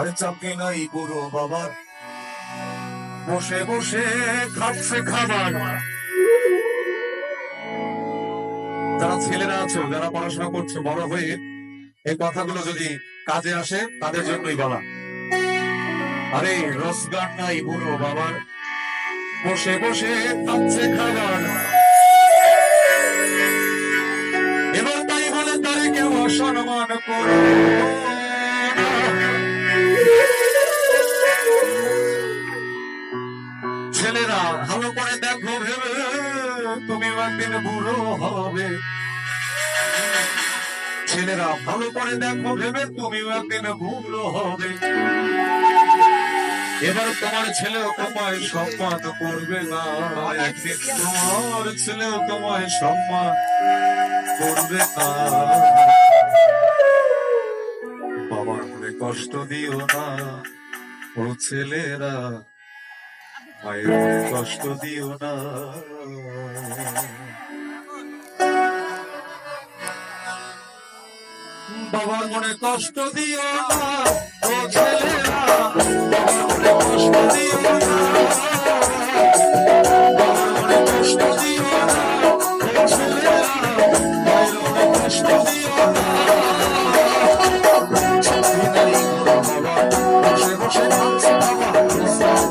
আরে চাকরি নাই বুড়ো বাবার, বসে বসে খাচ্ছে খাবার। যারা ছেলেরা আছো, যারা পড়াশোনা করছো, বড় হয়ে এই কথাগুলো যদি কাজে আসে তাদের জন্যই বলা। আরে রোজগার নাই বুড়ো বাবার, বসে বসে খাচ্ছে খাবার। এবার তাই বলে তারে কেউ অসম্মান করো না। ছেলেরা ভালো করে দেখো ভেবে, তুমি একদিন বুড়ো হবে। ছেলেরা ভালো করে দেখো ভেবে, তুমি একদিন বুড়ো হবে। এবার তোমার ছেলেও তোমায় সম্মান করবে না, একদিন তোমার ছেলেও তোমায় সম্মান করবে না। বাবার মনে কষ্ট দিও না ও ছেলেরা, মায়ের মনে কষ্ট দিও না। বাবার মনে কষ্ট দিও না ও ছেলেরা, বাবার মনে কষ্ট দিও না। বাবার মনে কষ্ট দিও না ও ছেলেরা, মায়ের মনে কষ্ট দিও না। চাকরি নাই বুড়ো বাবা, বসে বসে খাচ্ছে খাবার।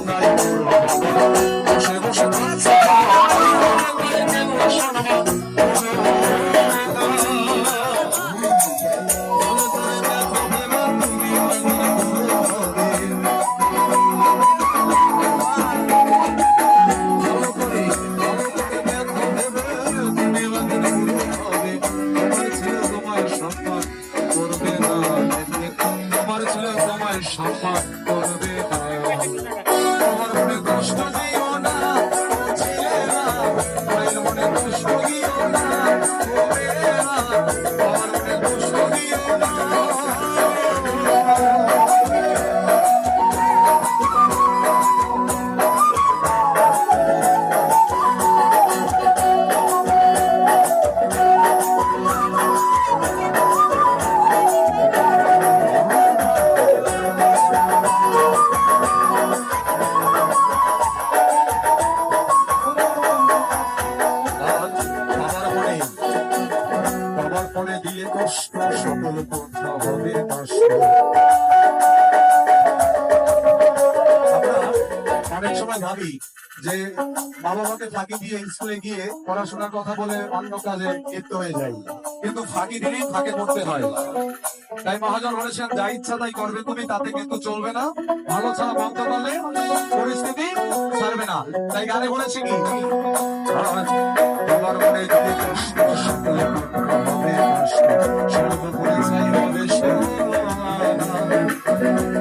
নাই বুড়ো বাবা, বসে বসে খাচ্ছে সম্মান করবে না। আমার মনে কষ্ট দিও না ছেলেরা, মায়ের মনে কষ্ট দিও না। আমার মনে কষ্ট দিও না। দিয়ে কষ্ট সকল পন্থা হবে নষ্ট। আমরা অনেক সময় ভাবি যে বাবা মাকে ফাঁকি দিয়ে স্কুলে গিয়ে পড়াশোনার কথা বলে অন্য কাজে লিপ্ত হয়ে যাই, কিন্তু ফাঁকি দিলেই ফাঁকে পড়তে হয়। তাই মহাজন বলেছেন, যা ইচ্ছা তাই করবে তুমি, তাতে কিন্তু চলবে না। ভালো ছাড়া বলতে পারলে পরিস্থিতি ছাড়বে না। তাই গানে বলেছি কি, বাবার মনে যদি কষ্ট সকলে হবে নষ্ট, সর্বোপরি চাই হবে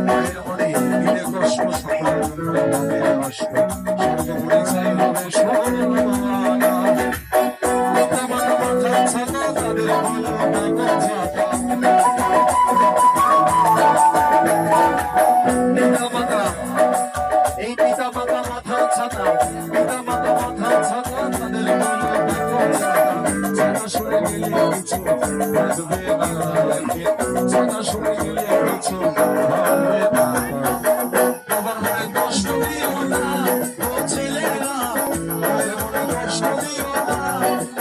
মায়ের মনে দিলে কষ্ট সকলে হবে নষ্ট, সর্বোপরি চাই হবে তাদের ভালো এই পিতা মাতা মাথা ছাতা, পিতা মাতা মাথা ছাতা, তাদের ছাতা শুনে গেলে কিছু বাজবে না, ছাতা শুনে গেলে কিছু হবে না। বাবার মনে কষ্ট দিও না ও ছেলেরা, মায়ের মনে কষ্ট দিও না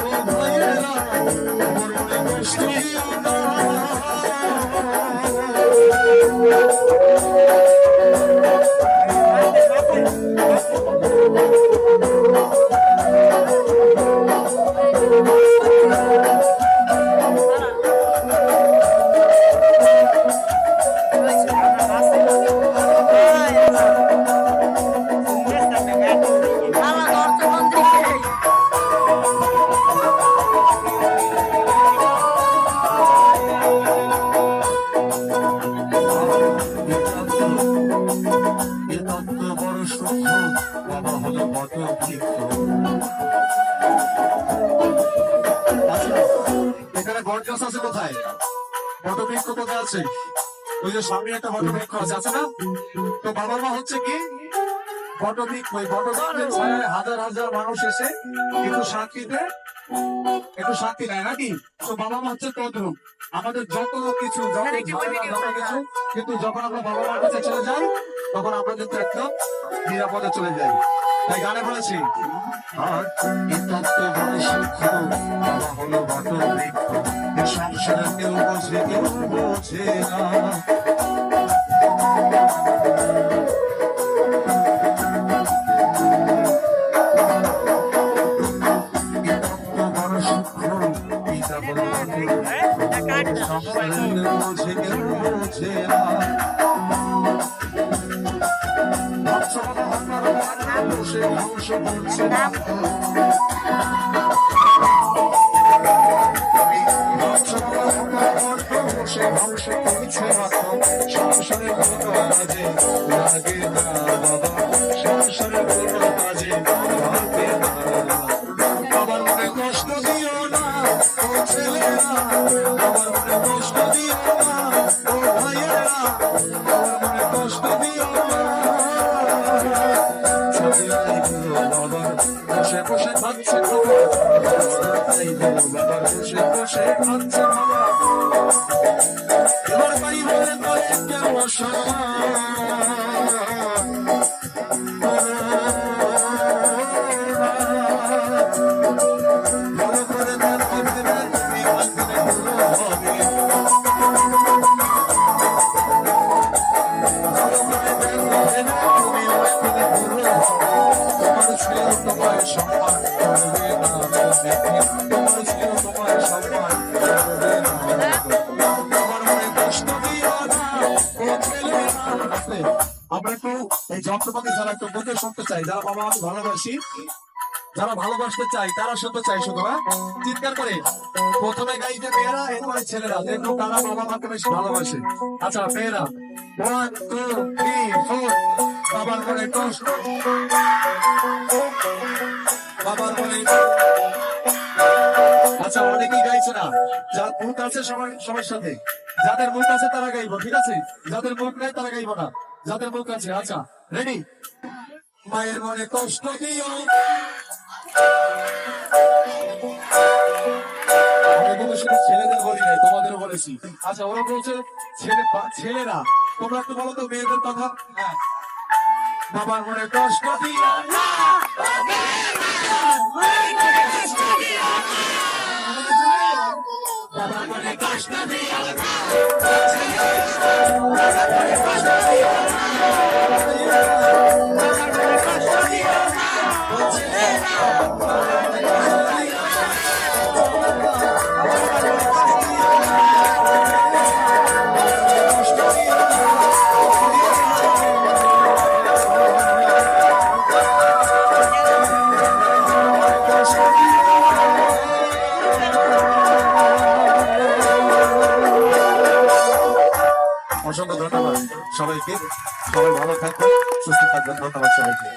ও ভাইয়েরা, বাবার মনে কষ্ট দিও না। বাবা হলো বট বৃক্ষ। এখানে বট গাছ আছে কোথায়? বট বৃক্ষ কোথায় আছে? ওই যে সামনে একটা বট বৃক্ষ আছে না? তো বাবার মা হচ্ছে কি বট বৃক্ষ। ওই বট বৃক্ষের ছায়ায় হাজার হাজার মানুষ এসে কিন্তু শান্তিতে একটু শান্তি নেয় নাকি? তো বাবা মা হচ্ছে তদ্রুপ আমাদের যত কিছু যত ঝামেলা, যত কিছু, কিন্তু যখন আমরা বাবা মার কাছে চলে যাই তখন আমরা কিন্তু একদম নিরাপদে চলে যাই। তাই গানে বলেছি আর এই তত্ত্ব বড় সূক্ষ্ম, বাবা হলো বাটর বৃক্ষ, এ সংসারে কেউ বোঝে কেউ বোঝে না। বোঝে কেউ বোঝে না। বসে ধ্বংস করছে না। বসে ধ্বংস করছে মাত্র, সংসারে কোনো কাজে লাগে না বাবা, সংসারে কোনো কাজে লাগে না। বাবার মনে কষ্ট দিও না ও ছেলেরা, বাবার মনে কষ্ট দিও না ও ভাইয়েরা, বাবার মনে কষ্ট দিও না। বসে বসে খাচ্ছে বাবার, বসে বসে খাচ্ছে বাবা। এবার ভাই বলে করে কেউ ভালো করে তার করতে তুমি হবে। তোমার ছেলে তোমার সম্মান করবে না, তোমার ছেলে তোমার সম্মান করবে না। তোমার মনে কষ্ট দিও না ও ছেলেরা। আমরা একটু এই যন্ত্রপাতি যারা একটু বুঝে শুনতে চাই, যারা বাবা মাকে ভালোবাসি, যারা ভালোবাসতে চাই তারা শুনতে চাই শুধু, হ্যাঁ চিৎকার করে। প্রথমে গাইতে মেয়েরা, এরপরে ছেলেরা, দেখুন তারা বাবা মাকে বেশি ভালোবাসে। আচ্ছা মেয়েরা 1 2 3 4। বাবার মনে কষ্ট, বাবার মনে। আচ্ছা অনেকেই গাইছে না, যার মুখ আছে সবার সাথে, যাদের মুখ আছে তারা গাইবো, ঠিক আছে? যাদের মুখ নেই তারা গাইবো না, যাদের মুখ আছে। আচ্ছা রেডি? মায়ের মনে কষ্ট দিও। আমি কিন্তু শুধু ছেলেদের বলি নাই, তোমাদেরও বলেছি। আচ্ছা ওরা বলছে ছেলেরা, তোমরা একটু বলো তো মেয়েদের কথা। হ্যাঁ, বাবার মনে কষ্ট দিও না, বাবার মনে কষ্ট দিও না, বাবার মনে কষ্ট দিও না, বাবার মনে কষ্ট দিও না, অসংখ্য ধন্যবাদ সবাইকে। সবাই ভালো থাকবেন, সুস্থ থাকবেন। ধন্যবাদ সবাইকে।